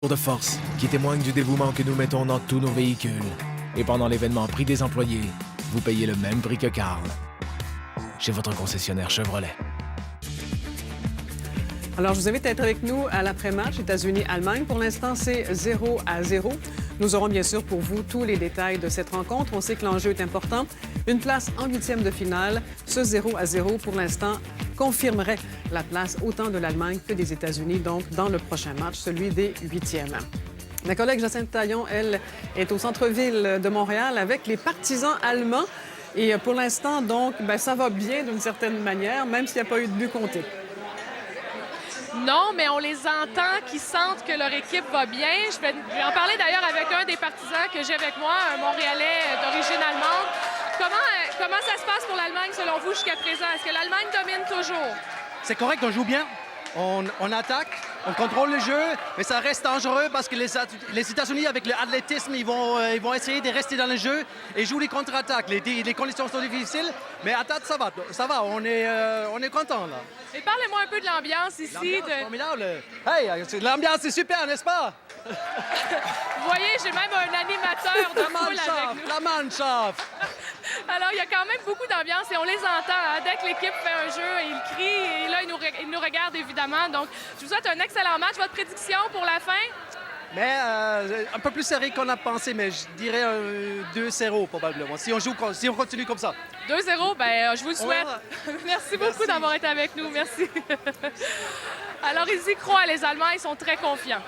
de force qui témoigne du dévouement que nous mettons dans tous nos véhicules. Et pendant l'événement Prix des employés, vous payez le même prix que Carl. Chez votre concessionnaire Chevrolet. Alors, je vous invite à être avec nous à l'après-match États-Unis-Allemagne. Pour l'instant, c'est 0-0. Nous aurons bien sûr pour vous tous les détails de cette rencontre. On sait que l'enjeu est important. Une place en huitième de finale. Ce 0-0, pour l'instant, confirmerait la place autant de l'Allemagne que des États-Unis, donc dans le prochain match, celui des huitièmes. Ma collègue Jacinthe Taillon, elle, est au centre-ville de Montréal avec les partisans allemands. Et pour l'instant, donc, ça va bien d'une certaine manière, même s'il n'y a pas eu de but compté. Non, mais on les entend qui sentent que leur équipe va bien. Je vais en parler d'ailleurs avec un des partisans que j'ai avec moi, un Montréalais d'origine allemande. Comment ça se passe pour l'Allemagne selon vous jusqu'à présent? Est-ce que l'Allemagne domine toujours? C'est correct, on joue bien. On attaque, on contrôle le jeu, mais ça reste dangereux parce que les États-Unis, avec l'athlétisme, ils vont essayer de rester dans le jeu et jouer les contre-attaques. Les conditions sont difficiles, mais à date, ça va. On est content là. Et parlez-moi un peu de l'ambiance ici. L'ambiance, formidable. Hey, l'ambiance est super, n'est-ce pas? Vous voyez, j'ai même un animateur de foule avec nous. La Mannschaft! Alors, il y a quand même beaucoup d'ambiance et on les entend. Hein. Dès que l'équipe fait un jeu, ils crient et là, ils nous regardent évidemment. Donc, je vous souhaite un excellent match. Votre prédiction pour la fin? Mais un peu plus serré qu'on a pensé, mais je dirais 2-0 probablement, si on continue comme ça. 2-0, je vous le souhaite. Merci beaucoup d'avoir été avec nous. Merci. Alors, ils y croient, les Allemands, ils sont très confiants.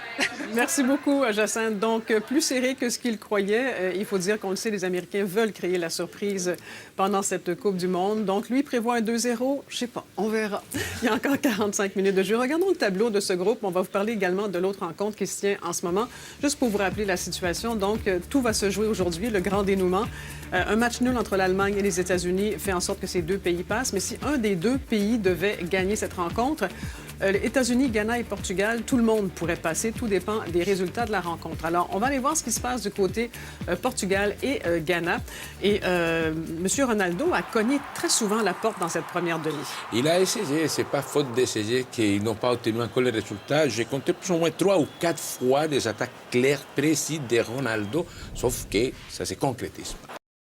Merci beaucoup, Jacinthe. Donc, plus serré que ce qu'ils croyaient. Il faut dire qu'on le sait, les Américains veulent créer la surprise pendant cette Coupe du Monde. Donc, lui prévoit un 2-0. Je sais pas, on verra. Il y a encore 45 minutes de jeu. Regardons le tableau de ce groupe. On va vous parler également de l'autre rencontre qui se tient en ce moment. Juste pour vous rappeler la situation, donc, tout va se jouer aujourd'hui, le grand dénouement. Un match nul entre l'Allemagne et les États-Unis fait en sorte que ces deux pays passent. Mais si un des deux pays devait gagner cette rencontre, les États-Unis, Ghana et Portugal, tout le monde pourrait passer. Tout dépend des résultats de la rencontre. Alors, on va aller voir ce qui se passe du côté Portugal et Ghana. Et M. Ronaldo a cogné très souvent la porte dans cette première demi. Il a essayé, c'est pas faute d'essayer qu'ils n'ont pas obtenu encore les résultats. J'ai compté plus ou moins 3 ou 4 fois des attaques claires, précises de Ronaldo, sauf que ça se concrétise pas.